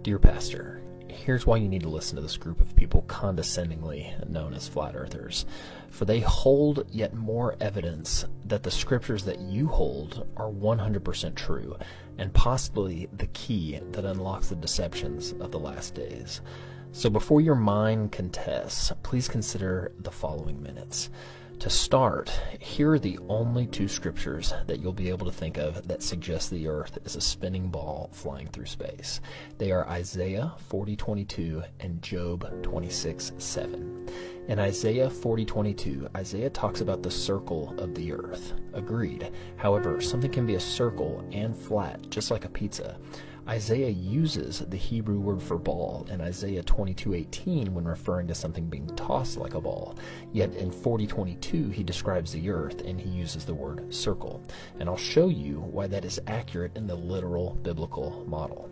Dear Pastor, here's why you need to listen to this group of people condescendingly known as flat earthers. For they hold yet more evidence that the scriptures that you hold are 100% true, and possibly the key that unlocks the deceptions of the last days. So before your mind contests, please consider the following minutes. To start, here are the only two scriptures that you'll be able to think of that suggest the earth is a spinning ball flying through space. They are Isaiah 40:22 and Job 26:7. In Isaiah 40:22, Isaiah talks about the circle of the earth. Agreed. However, something can be a circle and flat, just like a pizza. Isaiah uses the Hebrew word for ball in Isaiah 22:18 when referring to something being tossed like a ball. Yet in 40:22 he describes the earth and he uses the word circle. And I'll show you why that is accurate in the literal biblical model.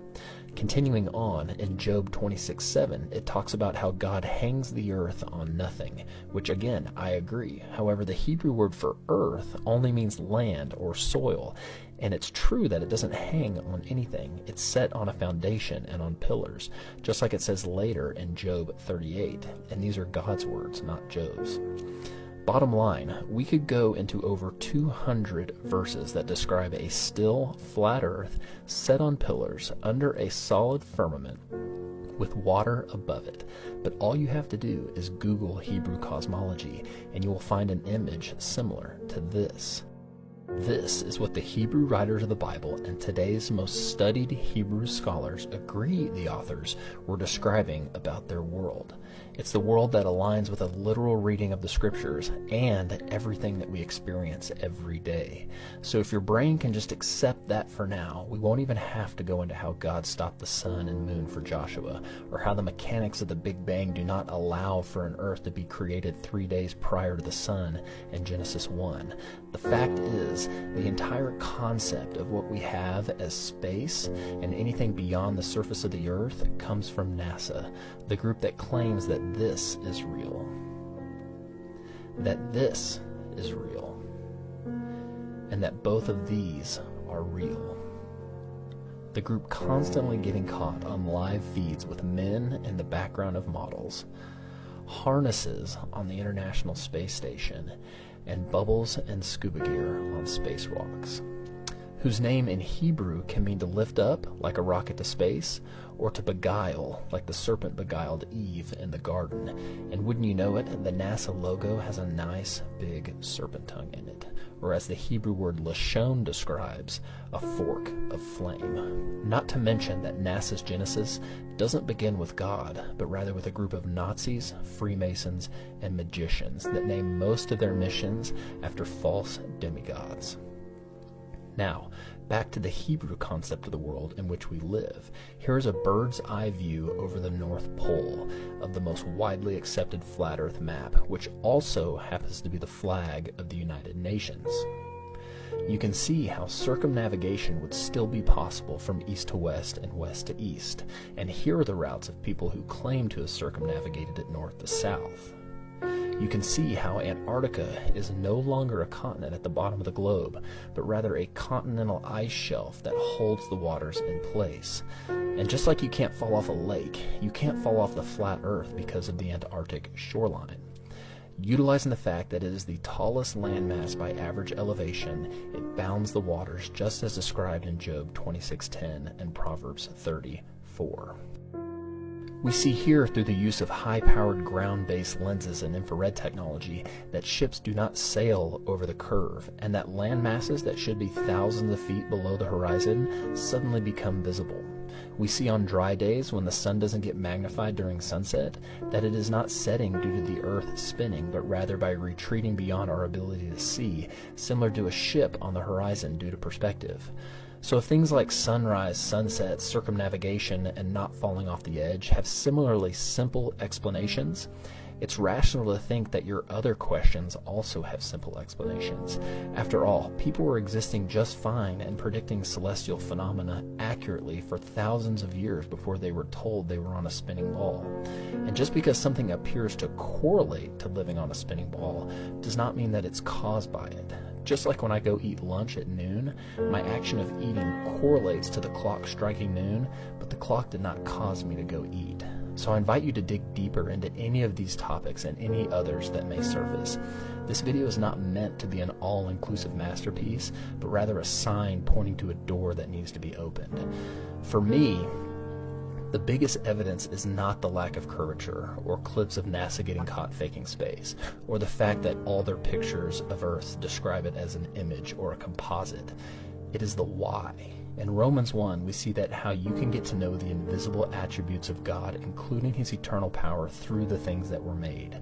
Continuing on, in Job 26:7, it talks about how God hangs the earth on nothing, which again, I agree. However, the Hebrew word for earth only means land or soil, and it's true that it doesn't hang on anything. It's set on a foundation and on pillars, just like it says later in Job 38, and these are God's words, not Job's. Bottom line, we could go into over 200 verses that describe a still, flat earth set on pillars under a solid firmament with water above it. But all you have to do is Google Hebrew cosmology, and you will find an image similar to this. This is what the Hebrew writers of the Bible and today's most studied Hebrew scholars agree the authors were describing about their world. It's the world that aligns with a literal reading of the scriptures and everything that we experience every day. So if your brain can just accept that for now, we won't even have to go into how God stopped the sun and moon for Joshua, or how the mechanics of the Big Bang do not allow for an earth to be created 3 days prior to the sun in Genesis 1. The fact is, the entire concept of what we have as space and anything beyond the surface of the earth comes from NASA, the group that claims that this is real. That this is real. And that both of these are real. The group constantly getting caught on live feeds with men in the background of models, harnesses on the International Space Station, and bubbles and scuba gear on spacewalks, whose name in Hebrew can mean to lift up like a rocket to space, or to beguile like the serpent beguiled Eve in the garden. And wouldn't you know it, the NASA logo has a nice big serpent tongue in it, or as the Hebrew word lashon describes, a fork of flame. Not to mention that NASA's Genesis doesn't begin with God, but rather with a group of Nazis, Freemasons, and magicians that name most of their missions after false demigods. Now, back to the Hebrew concept of the world in which we live. Here's a bird's eye view over the North Pole of the most widely accepted flat Earth map, which also happens to be the flag of the United Nations. You can see how circumnavigation would still be possible from east to west and west to east, and here are the routes of people who claim to have circumnavigated it north to south. You can see how Antarctica is no longer a continent at the bottom of the globe, but rather a continental ice shelf that holds the waters in place. And just like you can't fall off a lake, you can't fall off the flat Earth because of the Antarctic shoreline. Utilizing the fact that it is the tallest landmass by average elevation, it bounds the waters just as described in Job 26:10 and Proverbs 30:4. We see here through the use of high-powered ground-based lenses and infrared technology that ships do not sail over the curve, and that land masses that should be thousands of feet below the horizon suddenly become visible. We see on dry days when the sun doesn't get magnified during sunset that it is not setting due to the earth spinning, but rather by retreating beyond our ability to see, similar to a ship on the horizon due to perspective. So if things like sunrise, sunset, circumnavigation, and not falling off the edge have similarly simple explanations, it's rational to think that your other questions also have simple explanations. After all, people were existing just fine and predicting celestial phenomena accurately for thousands of years before they were told they were on a spinning ball. And just because something appears to correlate to living on a spinning ball does not mean that it's caused by it. Just like when I go eat lunch at noon, my action of eating correlates to the clock striking noon, but the clock did not cause me to go eat. So I invite you to dig deeper into any of these topics and any others that may surface. This video is not meant to be an all-inclusive masterpiece, but rather a sign pointing to a door that needs to be opened. For me, the biggest evidence is not the lack of curvature, or clips of NASA getting caught faking space, or the fact that all their pictures of Earth describe it as an image or a composite. It is the why. In Romans 1, we see that how you can get to know the invisible attributes of God, including His eternal power, through the things that were made.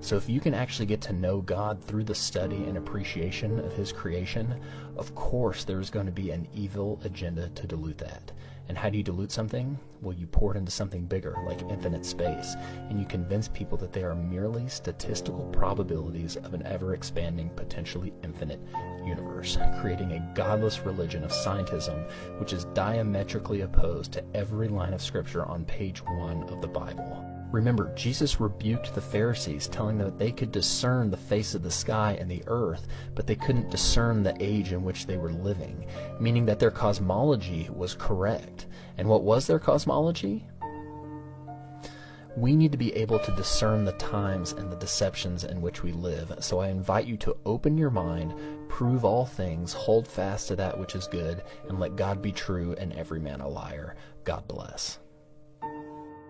So if you can actually get to know God through the study and appreciation of His creation, of course there is going to be an evil agenda to dilute that. And how do you dilute something? Well, you pour it into something bigger, like infinite space, and you convince people that they are merely statistical probabilities of an ever-expanding, potentially infinite universe, creating a godless religion of scientism, which is diametrically opposed to every line of Scripture on page 1 of the Bible. Remember, Jesus rebuked the Pharisees, telling them that they could discern the face of the sky and the earth, but they couldn't discern the age in which they were living, meaning that their cosmology was correct. And what was their cosmology? We need to be able to discern the times and the deceptions in which we live. So I invite you to open your mind, prove all things, hold fast to that which is good, and let God be true and every man a liar. God bless.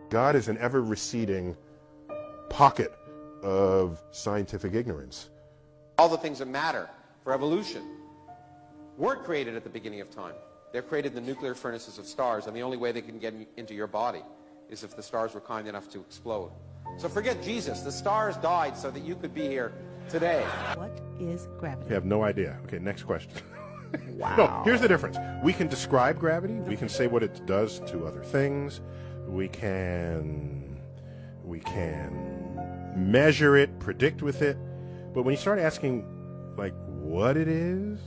God is an ever-receding pocket of scientific ignorance. All the things that matter for evolution weren't created at the beginning of time. They're created in the nuclear furnaces of stars, and the only way they can get into your body is if the stars were kind enough to explode. So forget Jesus. The stars died so that you could be here today. What is gravity? I have no idea. Okay, next question. Wow. No, here's the difference. We can describe gravity. We can say what it does to other things. We can measure it, predict with it. But when you start asking, like, what it is,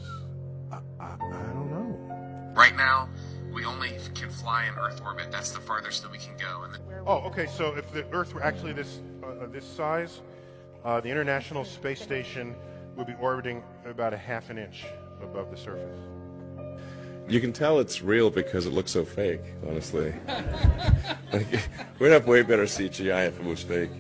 I don't know. Right now, we only can fly in Earth orbit. That's the farthest that we can go. And Oh, okay. So if the Earth were actually this size, the International Space Station would be orbiting about a half an inch above the surface. You can tell it's real because it looks so fake, honestly. Like, we'd have way better CGI if it was fake.